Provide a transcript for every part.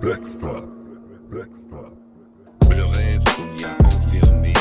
Le rêve qu'on y a enfermé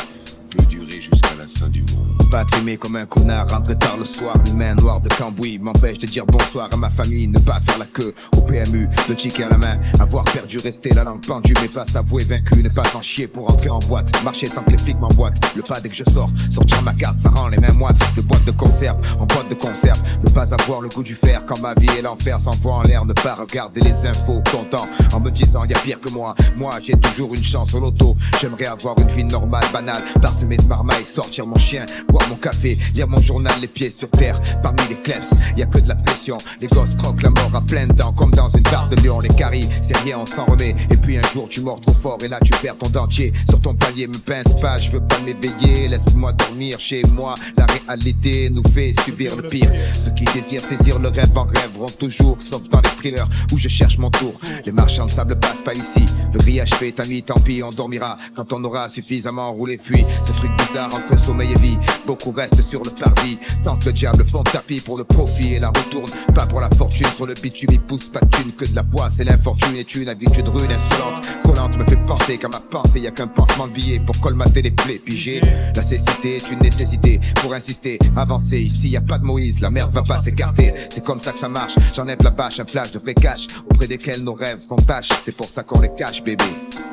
peut durer jusqu'à la fin du monde. Pas trimé comme un connard, rentré tard le soir. Les mains noires de Cambouis m'empêche de dire bonsoir à ma famille. Ne pas faire la queue au PMU, de chicken à la main. Avoir perdu, rester la langue pendue, mais pas s'avouer vaincu. Ne pas en chier pour entrer en boîte. Marcher sans que les flics m'emboîtent. Le pas dès que je sors, sortir ma carte, ça rend les mains moites. De boîte de conserve, en boîte de conserve. Ne pas avoir le goût du fer quand ma vie est l'enfer. S'envoie en l'air, ne pas regarder les infos content. En me disant y'a pire que moi. Moi j'ai toujours une chance au loto. J'aimerais avoir une vie normale, banale, parsemée de marmailles, sortir mon chien, boire mon café, lire mon journal, les pieds sur terre. Parmi les kleps, y a que de la pression. Les gosses croquent la mort à pleines dents, comme dans une barre de lion. Les caries, c'est rien, on s'en remet. Et puis un jour tu mords trop fort et là tu perds ton dentier. Sur ton palier, me pince pas, je veux pas m'éveiller. Laisse-moi dormir chez moi. La réalité nous fait subir le pire. Ceux qui désirent saisir le rêve en rêveront toujours, sauf dans les thrillers où je cherche mon tour. Les marchands de sable passent pas ici. Le grillage fait ta nuit, tant pis, on dormira quand on aura suffisamment roulé fuit. Ce truc bizarre entre sommeil et vie. Beaucoup restent sur le parvis. Tente le diable, font tapis pour le profit et la retourne. Pas pour la fortune, sur le bitume il pousse pas de thune que de la poisse. Et l'infortune est une habitude rude, insolente. Collante me fait penser qu'à ma pensée y a qu'un pansement de billets pour colmater les plaies pigées. La cécité est une nécessité pour insister, avancer. Ici y a pas de Moïse, la merde va pas s'écarter. C'est comme ça que ça marche, j'enlève la bâche, un flash de vrai cash auprès desquels nos rêves font tâche. C'est pour ça qu'on les cache, bébé.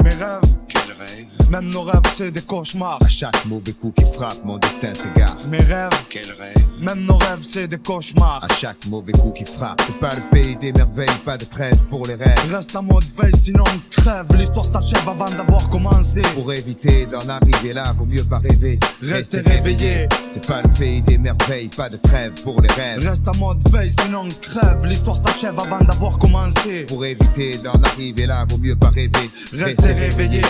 Mes rêves, Quel rêve? même nos rêves c'est des cauchemars. À chaque mauvais coup qui frappe, mon destin s'égare. Mes rêves, Quel rêve? même nos rêves c'est des cauchemars. À chaque mauvais coup qui frappe, c'est pas le pays des merveilles, pas de trêve pour les rêves. Reste en mode veille sinon on crève. L'histoire s'achève avant d'avoir commencé. Pour éviter d'en arriver là, vaut mieux pas rêver. Restez réveillés. C'est pas le pays des merveilles, pas de trêve pour les rêves. Reste en mode veille sinon on crève. L'histoire s'achève avant d'avoir commencé. Pour éviter d'en arriver là, vaut mieux pas rêver. Restez réveillés.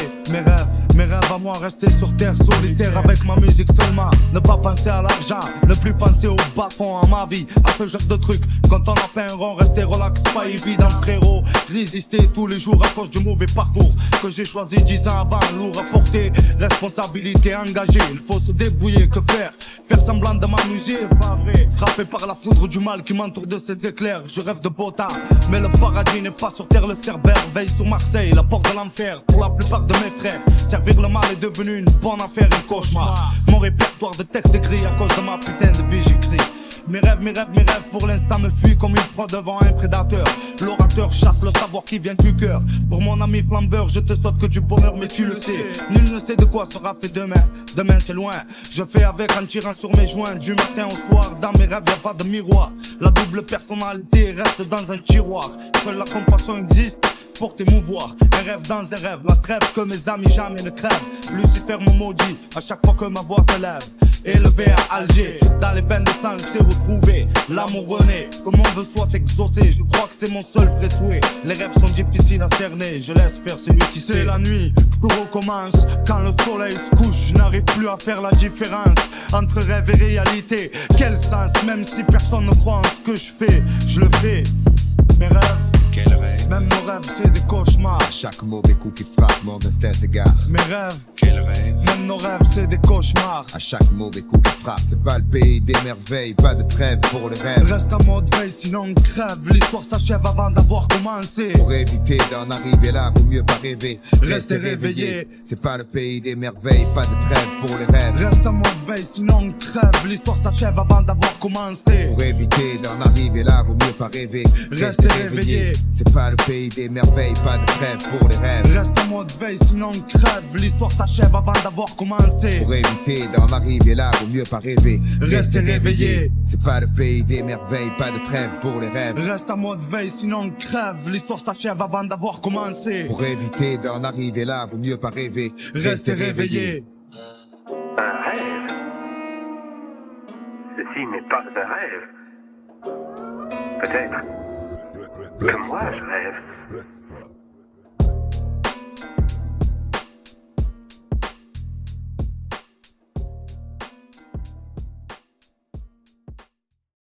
Mes rêves à moi, rester sur terre solitaire avec ma musique seulement. Ne pas penser à l'argent, ne plus penser au bas-fond en ma vie. À ce genre de truc, quand on a peint un rond, rester relax, pas évident frérot. Résister tous les jours à cause du mauvais parcours que j'ai choisi 10 ans avant. Lourd à porter, responsabilité engagée. Il faut se débrouiller, que faire? Faire semblant de m'amuser, pas vrai. Frappé par la foudre du mal qui m'entoure de ces éclairs. Je rêve de beau temps, mais le paradis n'est pas sur terre. Le Cerbère veille sur Marseille, la porte de l'enfer pour la plupart de mes frères. Servir le mal est devenu une bonne affaire, un cauchemar. Mon répertoire de textes écrits à cause de ma putain de vie, j'écris. Mes rêves pour l'instant me fuient comme une proie devant un prédateur. L'orateur chasse le savoir qui vient du cœur. Pour mon ami flambeur, je te souhaite que du bonheur, mais tu le sais. Nul ne sait de quoi sera fait demain. Demain c'est loin, je fais avec en tirant sur mes joints. Du matin au soir, dans mes rêves y'a pas de miroir. La double personnalité reste dans un tiroir. Seule la compassion existe pour t'émouvoir. Un rêve dans un rêve, la trêve que mes amis jamais ne crèvent. Lucifer me maudit à chaque fois que ma voix s'élève. Élevé à Alger, dans les bains de sang, il s'est retrouvé. L'amour renaît, que mon vœu soit exaucé. Je crois que c'est mon seul vrai souhait. Les rêves sont difficiles à cerner, je laisse faire celui qui sait. C'est la nuit, tout recommence. Quand le soleil se couche, je n'arrive plus à faire la différence entre rêve et réalité. Quel sens, même si personne ne croit en ce que je fais, je le fais. Mes rêves, Quel rêve? même nos rêves c'est des cauchemars. À chaque mauvais coup qui frappe, mon destin s'égare. Mes rêves, Quel rêve? même nos rêves c'est des cauchemars. À chaque mauvais coup qui frappe, c'est pas le pays des merveilles, pas de trêve pour les rêves. Reste en mode veille sinon on crève. L'histoire s'achève avant d'avoir commencé. Pour éviter d'en arriver là, vaut mieux pas rêver. Restez réveillés. C'est pas le pays des merveilles, pas de trêve pour les rêves. Reste en mode veille sinon on crève. L'histoire s'achève avant d'avoir commencé. Pour éviter d'en arriver là, vaut mieux pas rêver. Restez réveillés. C'est pas le pays des merveilles, pas de trêve pour les rêves. Reste en mode veille sinon on crève. L'histoire s'achève avant d'avoir commencé. Pour éviter d'en arriver là, vaut mieux pas rêver. Restez réveillés. C'est pas le pays des merveilles, pas de trêve pour les rêves. Reste en mode veille sinon on crève. L'histoire s'achève avant d'avoir commencé. Pour éviter d'en arriver là, vaut mieux pas rêver. Restez réveillés. Un rêve? Ceci n'est pas un rêve. Peut-être que moi je rêve.